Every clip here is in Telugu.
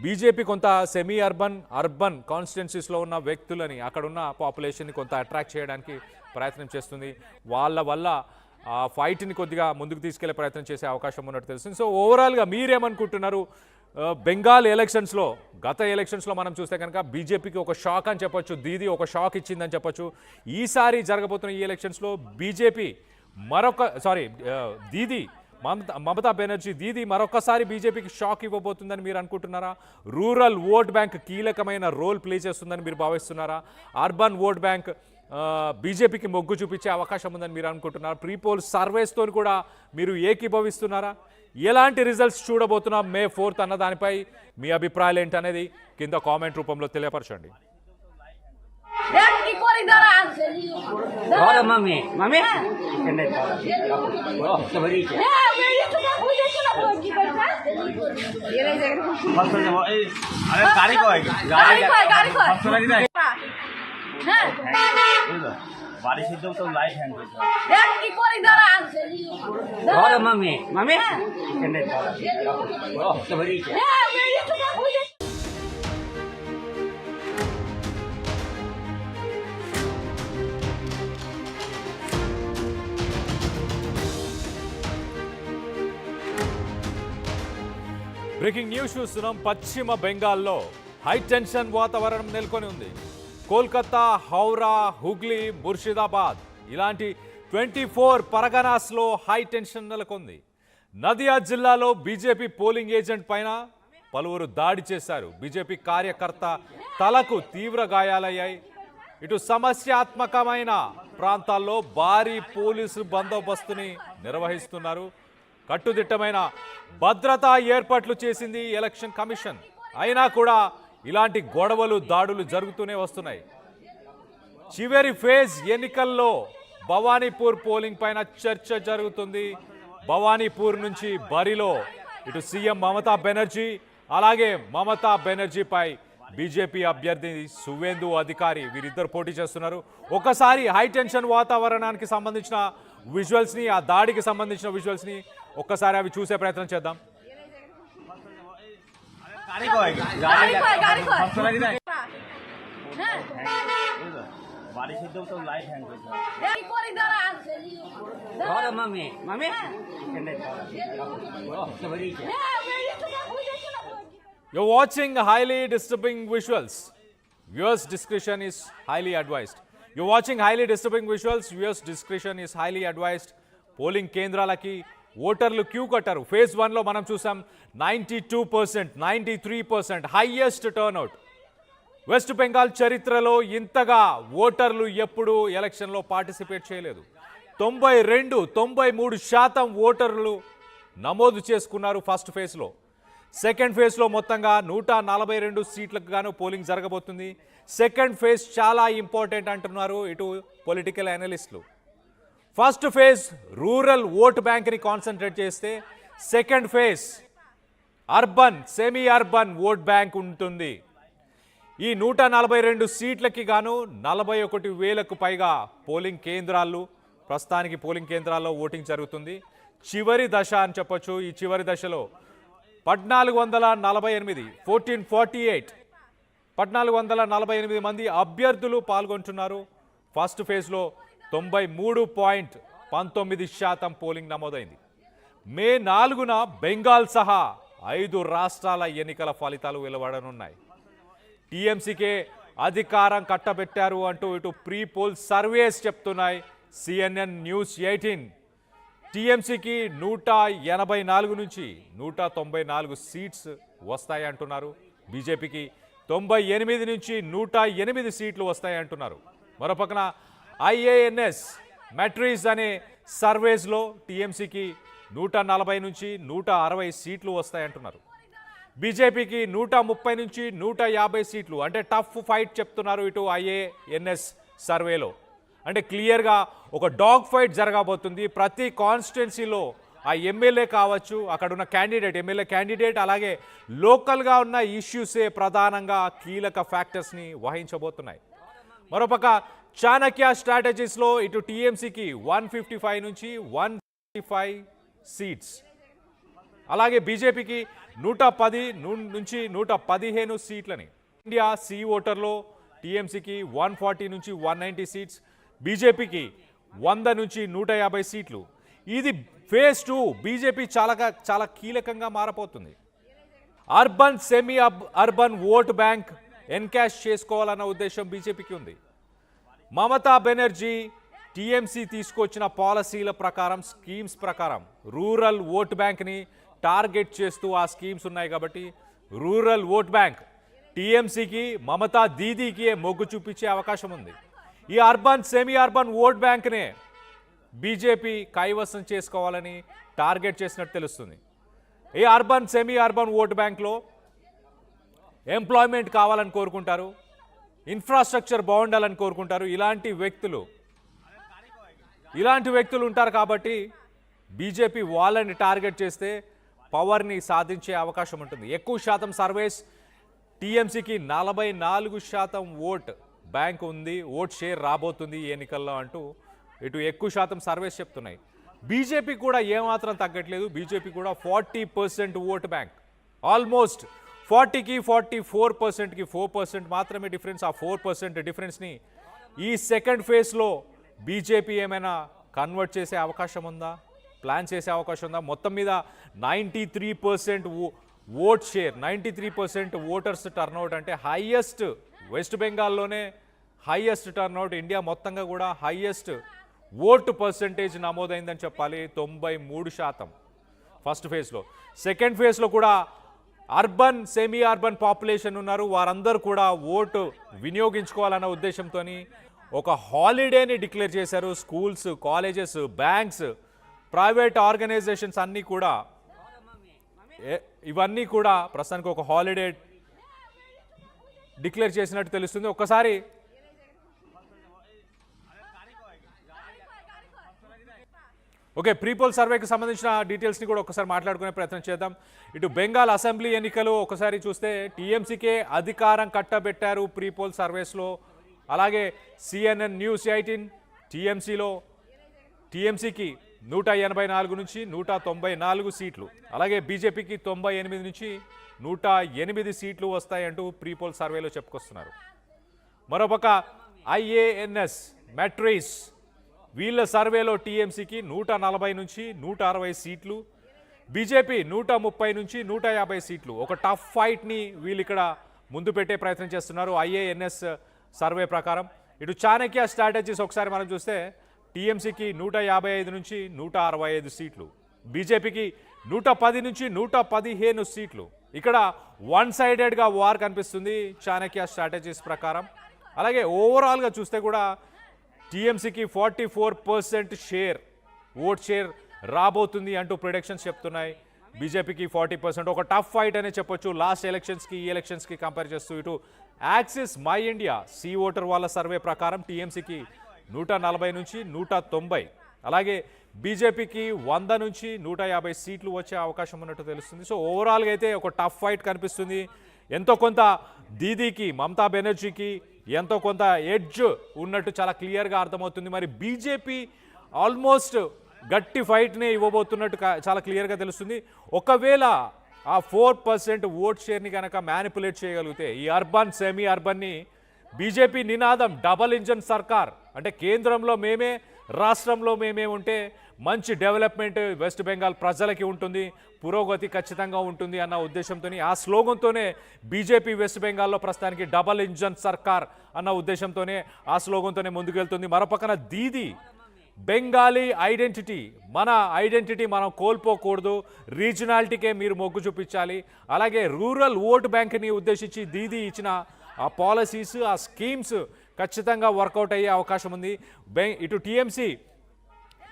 బీజేపీ కొంత సెమీ అర్బన్ కాన్స్టిట్యున్సీస్లో ఉన్న వ్యక్తులని అక్కడున్న పాపులేషన్ని కొంత అట్రాక్ట్ చేయడానికి ప్రయత్నం చేస్తుంది. వాళ్ళ వల్ల ఆ ఫైట్ని కొద్దిగా ముందుకు తీసుకెళ్లే ప్రయత్నం చేసే అవకాశం ఉన్నట్టు తెలుస్తుంది. సో ఓవరాల్గా మీరేమనుకుంటున్నారు? బెంగాల్ ఎలక్షన్స్లో గత ఎలక్షన్స్లో మనం చూస్తే కనుక బీజేపీకి ఒక షాక్ అని చెప్పొచ్చు, దీది ఒక షాక్ ఇచ్చిందని చెప్పొచ్చు. ఈసారి జరగబోతున్న ఈ ఎలక్షన్స్లో బీజేపీ దీది మమతా బెనర్జీ దీది మరొకసారి బీజేపీకి షాక్ ఇవ్వబోతుందని మీరు అనుకుంటున్నారా? రూరల్ ఓట్ బ్యాంక్ కీలకమైన రోల్ ప్లే చేస్తుందని మీరు భావిస్తున్నారా? అర్బన్ ఓట్ బ్యాంక్ బీజేపీకి మొగ్గు చూపించే అవకాశం ఉందని మీరు అనుకుంటున్నారా? ప్రీపోల్ సర్వేస్తో కూడా మీరు ఏకీభవిస్తున్నారా? ఎలాంటి రిజల్ట్స్ చూడబోతున్నాం మే 4th అన్న దానిపై మీ అభిప్రాయాలు ఏంటనేది కింద కామెంట్ రూపంలో తెలియపరచండి. বাড়ি সিদ্ধ তো লাইট হ্যান্ড কি করে দাঁড়া আছে ঘরে মামি মামি এনে দাঁড়া তো বেরিয়েছে బ్రేకింగ్ న్యూస్ చూస్తున్నాం. పశ్చిమ బెంగాల్లో హై టెన్షన్ వాతావరణం నెలకొని ఉంది. కోల్కతా, హౌరా, హుగ్లీ, ముర్షిదాబాద్ ఇలాంటి 24 పరగనాస్లో హై టెన్షన్ నెలకొంది. నదియా జిల్లాలో బీజేపీ పోలింగ్ ఏజెంట్ పైన పలువురు దాడి చేశారు. బీజేపీ కార్యకర్త తలకు తీవ్ర గాయాలయ్యాయి. ఇటు సమస్యాత్మకమైన ప్రాంతాల్లో భారీ పోలీసు బందోబస్తుని నిర్వహిస్తున్నారు. కట్టుదిట్టమైన భద్రతా ఏర్పాట్లు చేసింది ఎలక్షన్ కమిషన్. అయినా కూడా ఇలాంటి గొడవలు, దాడులు జరుగుతూనే వస్తున్నాయి. చివరి ఫేజ్ ఎన్నికల్లో భవానీపూర్ పోలింగ్ పైన చర్చ జరుగుతుంది. భవానీపూర్ నుంచి బరిలో ఇటు సీఎం మమతా బెనర్జీ, అలాగే మమతా బెనర్జీపై బీజేపీ అభ్యర్థి సువేందు అధికారి వీరిద్దరు పోటీ చేస్తున్నారు. ఒకసారి హై టెన్షన్ వాతావరణానికి సంబంధించిన విజువల్స్ని, ఆ దాడికి సంబంధించిన విజువల్స్ని ఒక్కసారి అవి చూసే ప్రయత్నం చేద్దాం. বাড়ি সিদ্ধ তো লাইট হ্যান্ড কি করে দাঁড়া আছে ঘরে মামি মামি এনে দাঁড়া তো বেরিয়েছে You're watching highly disturbing visuals. Viewers' discretion is highly advised. You're watching highly disturbing visuals. Viewers' discretion is highly advised. Polling కేంద్రాలకి ఓటర్లు క్యూ కట్టారు. ఫేజ్ 1లో మనం చూసాం 92%, 93% హైయెస్ట్ టర్న్అవుట్. వెస్ట్ బెంగాల్ చరిత్రలో ఇంతగా ఓటర్లు ఎప్పుడూ ఎలక్షన్లో పార్టిసిపేట్ చేయలేదు. 93% ఓటర్లు నమోదు చేసుకున్నారు ఫస్ట్ ఫేజ్లో. సెకండ్ ఫేజ్లో మొత్తంగా 142 సీట్లకు గాను పోలింగ్ జరగబోతుంది. సెకండ్ ఫేజ్ చాలా ఇంపార్టెంట్ అంటున్నారు ఇటు పొలిటికల్ అనలిస్టులు. ఫస్ట్ ఫేజ్ రూరల్ ఓట్ బ్యాంక్ని కాన్సన్ట్రేట్ చేస్తే, second phase semi urban vote bank ఉంటుంది. ఈ 142 సీట్లకి గాను 41,000కు పైగా పోలింగ్ కేంద్రాలు, ప్రస్తుతానికి పోలింగ్ కేంద్రాల్లో ఓటింగ్ జరుగుతుంది. చివరి దశ అని చెప్పొచ్చు. ఈ చివరి దశలో 1448 మంది అభ్యర్థులు పాల్గొంటున్నారు. ఫస్ట్ ఫేజ్లో 93.19% పోలింగ్ నమోదైంది. మే 4న బెంగాల్ సహా 5 రాష్ట్రాల ఎన్నికల ఫలితాలు వెలువడనున్నాయి. టీఎంసీకే అధికారం కట్టబెట్టారు అంటూ ఇటు ప్రీ పోల్ సర్వేస్ చెప్తున్నాయి. CNN న్యూస్ 18 టీఎంసీకి 184 నుంచి 194 సీట్స్ వస్తాయి అంటున్నారు. బీజేపీకి 98 నుంచి 108 సీట్లు వస్తాయి అంటున్నారు. మరోపక్కన IANS మెట్రిక్స్ అనే సర్వేస్లో టీఎంసీకి 140 నుంచి 160 సీట్లు వస్తాయంటున్నారు. బీజేపీకి 130 నుంచి 150 సీట్లు, అంటే టఫ్ ఫైట్ చెప్తున్నారు ఇటు IANS సర్వేలో. అంటే క్లియర్గా ఒక డాగ్ ఫైట్ జరగబోతుంది. ప్రతి కాన్స్టిట్యున్సీలో ఆ ఎమ్మెల్యే కావచ్చు, అక్కడ ఉన్న ఎమ్మెల్యే క్యాండిడేట్, అలాగే లోకల్గా ఉన్న ఇష్యూసే ప్రధానంగా కీలక ఫ్యాక్టర్స్ని వహించబోతున్నాయి. మరోపక్క చాణక్య స్ట్రాటజీస్లో ఇటు టీఎంసీకి 155 నుంచి 155 సీట్స్, అలాగే బీజేపీకి 110 నుంచి 115 సీట్లని. ఇండియా సి ఓటర్లో టీఎంసీకి 140 నుంచి 190 సీట్స్, బీజేపీకి 100 నుంచి 150 సీట్లు. ఇది ఫేజ్ 2. బీజేపీ చాలా కీలకంగా మారబోతుంది. Urban semi urban vote bank encash చేసుకోవాలన్న ఉద్దేశం బీజేపీకి ఉంది. మమతా బెనర్జీ టీఎంసీ తీసుకొచ్చిన పాలసీల ప్రకారం, స్కీమ్స్ ప్రకారం రూరల్ ఓట్ బ్యాంక్ని టార్గెట్ చేస్తూ ఆ స్కీమ్స్ ఉన్నాయి కాబట్టి రూరల్ ఓట్ బ్యాంక్ టీఎంసీకి, మమతా దీదీకి మొగ్గు చూపించే అవకాశం ఉంది. ఈ అర్బన్ సెమీ అర్బన్ ఓట్ బ్యాంక్నే బీజేపీ కైవసం చేసుకోవాలని టార్గెట్ చేసినట్టు తెలుస్తుంది. ఈ అర్బన్ సెమీ అర్బన్ ఓట్ బ్యాంక్లో ఎంప్లాయ్మెంట్ కావాలని కోరుకుంటారు, ఇన్ఫ్రాస్ట్రక్చర్ బాగుండాలని కోరుకుంటారు. ఇలాంటి వ్యక్తులు ఉంటారు కాబట్టి బీజేపీ వాళ్ళని టార్గెట్ చేస్తే పవర్ని సాధించే అవకాశం ఉంటుంది. ఎక్కువ శాతం సర్వేస్ టీఎంసీకి 44% ఓట్ బ్యాంక్ ఉంది, ఓట్ షేర్ రాబోతుంది ఈ ఎన్నికల్లో అంటూ ఇటు ఎక్కువ శాతం సర్వేస్ చెప్తున్నాయి. బీజేపీ కూడా ఏమాత్రం తగ్గట్లేదు. బీజేపీ కూడా 40% ఓట్ బ్యాంక్, ఆల్మోస్ట్ 40కి 44%కి 4% మాత్రమే డిఫరెన్స్. ఆ 4% డిఫరెన్స్ని ఈ సెకండ్ ఫేజ్లో బీజేపీ ఏమైనా కన్వర్ట్ చేసే అవకాశం ఉందా, ప్లాన్ చేసే అవకాశం ఉందా? మొత్తం మీద 93% ఓట్ షేర్, 93% ఓటర్స్ టర్నౌట్ అంటే హైయెస్ట్, వెస్ట్ బెంగాల్లోనే హైయెస్ట్ టర్నౌట్, ఇండియా మొత్తంగా కూడా హైయెస్ట్ ఓటు పర్సంటేజ్ నమోదైందని చెప్పాలి. 93% ఫస్ట్ ఫేజ్లో. సెకండ్ ఫేజ్లో కూడా అర్బన్ సెమీ అర్బన్ పాపులేషన్ ఉన్నారు, వారందరూ కూడా ఓటు వినియోగించుకోవాలన్న ఉద్దేశంతో ఒక హాలిడేని డిక్లేర్ చేశారు. Schools, colleges, banks, private organisations అన్నీ కూడా ఇవన్నీ కూడా ప్రస్తుతానికి ఒక హాలిడే డిక్లేర్ చేసినట్టు తెలుస్తుంది. ఒక్కసారి ఓకే, ప్రీపోల్ సర్వేకి సంబంధించిన డీటెయిల్స్ని కూడా ఒకసారి మాట్లాడుకునే ప్రయత్నం చేద్దాం. ఇటు బెంగాల్ అసెంబ్లీ ఎన్నికలు ఒకసారి చూస్తే టీఎంసీకే అధికారం కట్టబెట్టారు ప్రీపోల్ సర్వేస్లో. అలాగే CNN న్యూస్ 18 టీఎంసీకి 184 నుంచి 194 సీట్లు, అలాగే బీజేపీకి 98 నుంచి 108 సీట్లు వస్తాయంటూ ప్రీపోల్ సర్వేలో చెప్పుకొస్తున్నారు. మరోపక్క IANS మెట్రిక్స్ వీళ్ళ సర్వేలో టీఎంసీకి 140 నుంచి 160 సీట్లు, బీజేపీ 130 నుంచి 150 సీట్లు. ఒక టఫ్ ఫైట్ని వీళ్ళు ఇక్కడ ముందు పెట్టే ప్రయత్నం చేస్తున్నారు IANS సర్వే ప్రకారం. ఇటు చాణక్య స్ట్రాటజీస్ ఒకసారి మనం చూస్తే టీఎంసీకి 155 నుంచి 165 సీట్లు, బీజేపీకి 110 నుంచి 115 సీట్లు. ఇక్కడ వన్ సైడెడ్గా వార్ కనిపిస్తుంది చాణక్య స్ట్రాటజీస్ ప్రకారం. అలాగే ఓవరాల్గా చూస్తే కూడా టీఎంసీకి 44% షేర్, ఓట్ షేర్ రాబోతుంది అంటూ ప్రిడిక్షన్స్ చెప్తున్నాయి. బీజేపీకి 40%. ఒక టఫ్ ఫైట్ అనే చెప్పొచ్చు లాస్ట్ ఎలక్షన్స్కి ఈ ఎలక్షన్స్కి కంపేర్ చేస్తూ. ఇటు Axis My India C Voter వాళ్ళ సర్వే ప్రకారం టీఎంసీకి 140 నుంచి 190, అలాగే బీజేపీకి 100 నుంచి 150 సీట్లు వచ్చే అవకాశం ఉన్నట్టు తెలుస్తుంది. సో ఓవరాల్గా అయితే ఒక టఫ్ ఫైట్ కనిపిస్తుంది. ఎంతో కొంత దీదీకి, మమతా బెనర్జీకి ఎంతో కొంత ఎడ్జ్ ఉన్నట్టు చాలా క్లియర్గా అర్థమవుతుంది. మరి బీజేపీ ఆల్మోస్ట్ గట్టి ఫైట్నే ఇవ్వబోతున్నట్టు చాలా క్లియర్గా తెలుస్తుంది. ఒకవేళ ఆ 4% ఓట్ షేర్ని కనుక మ్యానిపులేట్ చేయగలిగితే ఈ అర్బన్ సెమీ అర్బన్ని బీజేపీ నినాదం డబల్ ఇంజన్ సర్కార్ అంటే కేంద్రంలో మేమే, రాష్ట్రంలో మేమే ఉంటే మంచి డెవలప్మెంట్ వెస్ట్ బెంగాల్ ప్రజలకి ఉంటుంది, పురోగతి ఖచ్చితంగా ఉంటుంది అన్న ఉద్దేశంతో ఆ స్లోగన్తోనే బీజేపీ వెస్ట్ బెంగాల్లో ప్రస్తుతానికి డబల్ ఇంజన్ సర్కార్ అన్న ఉద్దేశంతోనే ఆ స్లోగన్తోనే ముందుకెళ్తుంది. మరోపక్కన దీదీ బెంగాలీ ఐడెంటిటీ, మన ఐడెంటిటీ మనం కోల్పోకూడదు, రీజనాలిటీకే మీరు మొగ్గు చూపించాలి. అలాగే రూరల్ ఓట్ బ్యాంక్ని ఉద్దేశించి దీదీ ఇచ్చిన ఆ పాలసీస్, ఆ స్కీమ్స్ ఖచ్చితంగా వర్కౌట్ అయ్యే అవకాశం ఉంది. ఇటు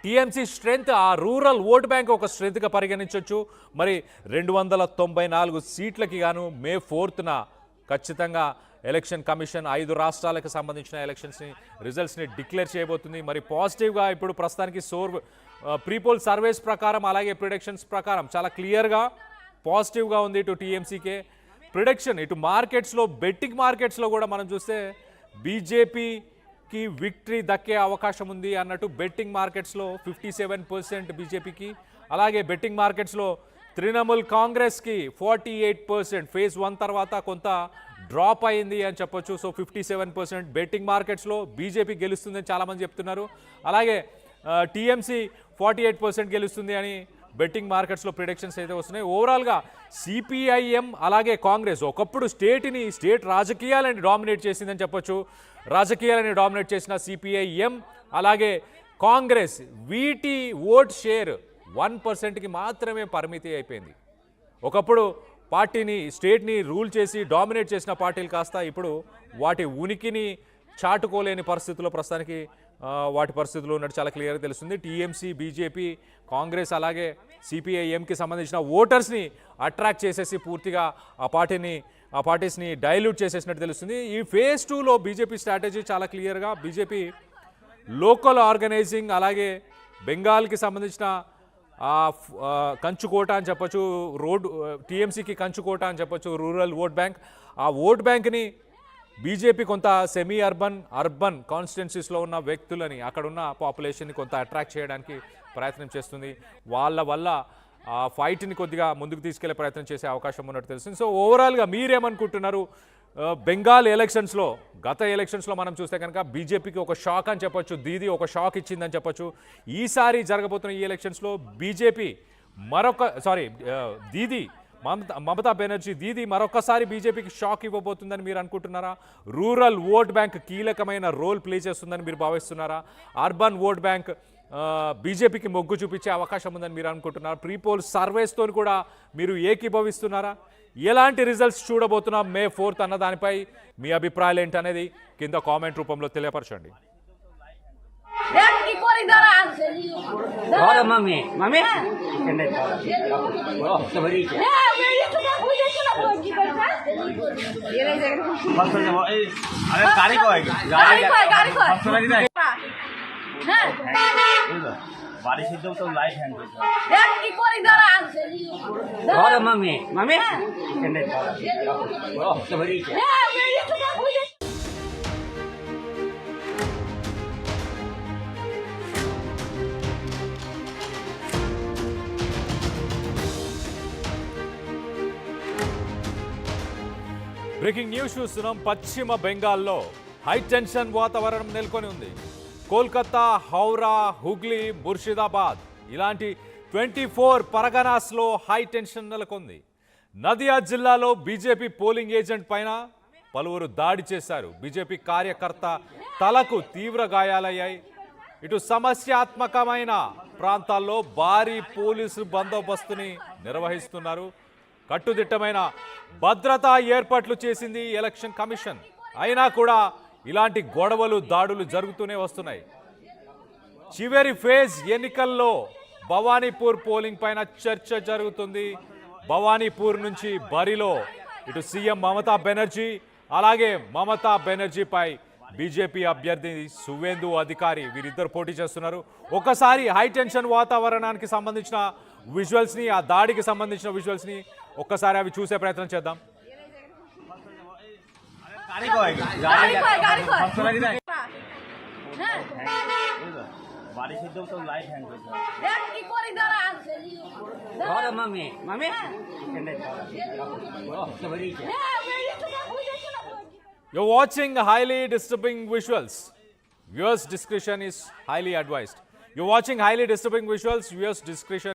టీఎంసీ స్ట్రెంగ్త్, ఆ రూరల్ ఓట్ బ్యాంక్ ఒక స్ట్రెంగ్త్గా పరిగణించవచ్చు. మరి 294 సీట్లకి గాను మే 4న ఖచ్చితంగా ఎలక్షన్ కమిషన్ 5 రాష్ట్రాలకు సంబంధించిన ఎలక్షన్స్ని రిజల్ట్స్ని డిక్లేర్ చేయబోతుంది. మరి పాజిటివ్గా ఇప్పుడు ప్రస్తుతానికి ప్రీపోల్ సర్వేస్ ప్రకారం అలాగే ప్రిడిక్షన్స్ ప్రకారం చాలా క్లియర్గా పాజిటివ్గా ఉంది ఇటు టీఎంసీకే. ప్రిడిక్షన్ ఇటు మార్కెట్స్లో, బెట్టింగ్ మార్కెట్స్లో కూడా మనం చూస్తే బీజేపీకి విక్టరీ దక్కే అవకాశం ఉంది అన్నట్టు బెట్టింగ్ మార్కెట్స్లో 57% బీజేపీకి, అలాగే బెట్టింగ్ మార్కెట్స్లో తృణమూల్ కాంగ్రెస్కి 48%. ఫేజ్ 1 తర్వాత కొంత డ్రాప్ అయింది అని చెప్పొచ్చు. సో 57%. బెట్టింగ్ మార్కెట్స్లో బీజేపీ గెలుస్తుందని చాలామంది చెప్తున్నారు. అలాగే టీఎంసీ 48% గెలుస్తుంది అని బెట్టింగ్ మార్కెట్స్లో ప్రిడిక్షన్స్ అయితే వస్తున్నాయి. ఓవరాల్గా సిపిఐఎం అలాగే కాంగ్రెస్ ఒకప్పుడు స్టేట్ రాజకీయాలని డామినేట్ చేసిందని చెప్పొచ్చు. రాజకీయాలని డామినేట్ చేసిన సిపిఐఎం అలాగే కాంగ్రెస్ వీటి ఓట్ షేర్ 1%కి మాత్రమే పరిమితి అయిపోయింది. ఒకప్పుడు స్టేట్ని రూల్ చేసి డామినేట్ చేసిన పార్టీలు కాస్త ఇప్పుడు వాటి ఉనికిని చాటుకోలేని పరిస్థితుల్లో ప్రస్తుతానికి వాటి పరిస్థితులు ఉన్నట్టు చాలా క్లియర్గా తెలుస్తుంది. టీఎంసీ, బీజేపీ, కాంగ్రెస్ అలాగే సిపిఐఎంకి సంబంధించిన ఓటర్స్ని అట్రాక్ట్ చేసేసి పూర్తిగా ఆ పార్టీస్ని డైల్యూట్ చేసేసినట్టు తెలుస్తుంది. ఈ ఫేజ్ 2లో బీజేపీ స్ట్రాటజీ చాలా క్లియర్గా బీజేపీ లోకల్ ఆర్గనైజింగ్ అలాగే బెంగాల్కి సంబంధించిన కంచుకోట అని చెప్పొచ్చు, టీఎంసీకి కంచుకోట అని చెప్పొచ్చు, రూరల్ ఓట్ బ్యాంక్. ఆ ఓట్ బ్యాంక్ని బీజేపీ కొంత సెమీ అర్బన్ కాన్స్టిట్యున్సీస్లో ఉన్న వ్యక్తులని అక్కడున్న పాపులేషన్ని కొంత అట్రాక్ట్ చేయడానికి ప్రయత్నం చేస్తుంది. వాళ్ళ వల్ల ఆ ఫైట్ని కొద్దిగా ముందుకు తీసుకెళ్లే ప్రయత్నం చేసే అవకాశం ఉన్నట్టు తెలుస్తుంది. సో ఓవరాల్గా మీరేమనుకుంటున్నారు? బెంగాల్ ఎలక్షన్స్లో గత ఎలక్షన్స్లో మనం చూస్తే కనుక బీజేపీకి ఒక షాక్ అని చెప్పొచ్చు, దీదీ ఒక షాక్ ఇచ్చిందని చెప్పొచ్చు. ఈసారి జరగబోతున్న ఈ ఎలక్షన్స్లో దీదీ మమతా బెనర్జీ దీదీ మరొకసారి బీజేపీకి షాక్ ఇవ్వబోతుందని మీరు అనుకుంటున్నారా? రూరల్ ఓట్ బ్యాంక్ కీలకమైన రోల్ ప్లే చేస్తుందని మీరు భావిస్తున్నారా? అర్బన్ ఓట్ బ్యాంక్ బీజేపీకి మొగ్గు చూపించే అవకాశం ఉందని మీరు అనుకుంటున్నారా? ప్రీపోల్ సర్వేస్తో కూడా మీరు ఏకీభవిస్తున్నారా? ఎలాంటి రిజల్ట్స్ చూడబోతున్నాం మే 4th అన్న దానిపై మీ అభిప్రాయాలు ఏంటనేది కింద కామెంట్ రూపంలో తెలియపరచండి. বাড়ি সিদ্ধ তো লাইট হ্যান্ড হয়েছে দেখ কি করি দাঁড়া ধরে মামি মামি কেন ও তো ভরি బ్రేకింగ్ న్యూస్ చూస్తున్నాం. పశ్చిమ బెంగాల్లో హై టెన్షన్ వాతావరణం నెలకొని ఉంది. కోల్కతా, హౌరా, హుగ్లీ, ముర్షిదాబాద్ ఇలాంటి 24 పరగనాస్లో హై టెన్షన్ నెలకొంది. నదియా జిల్లాలో బీజేపీ పోలింగ్ ఏజెంట్ పైన పలువురు దాడి చేశారు. బీజేపీ కార్యకర్త తలకు తీవ్ర గాయాలయ్యాయి. ఇటు సమస్యాత్మకమైన ప్రాంతాల్లో భారీ పోలీసు బందోబస్తుని నిర్వహిస్తున్నారు. కట్టుదిట్టమైన భద్రతా ఏర్పాట్లు చేసింది ఎలక్షన్ కమిషన్. అయినా కూడా ఇలాంటి గొడవలు, దాడులు జరుగుతూనే వస్తున్నాయి. చివరి ఫేజ్ ఎన్నికల్లో భవానీపూర్ పోలింగ్ పైన చర్చ జరుగుతుంది. భవానీపూర్ నుంచి బరిలో ఇటు సీఎం మమతా బెనర్జీ అలాగే మమతా బెనర్జీపై బీజేపీ అభ్యర్థి సువేందు అధికారి వీరిద్దరు పోటీ చేస్తున్నారు. ఒకసారి హై టెన్షన్ వాతావరణానికి సంబంధించిన విజువల్స్ని, ఆ దాడికి సంబంధించిన విజువల్స్ని ఒక్కసారి అవి చూసే ప్రయత్నం చేద్దాం. বাড়ি সিদ্ধ তো লাইট হ্যান্ড হয়েছে দেখ কি করি দাঁড়া ধরে মামি মামি কেন ও তো ভরি You're watching highly disturbing visuals. Viewers' discretion is highly advised. You're watching highly disturbing visuals. Viewers' discretion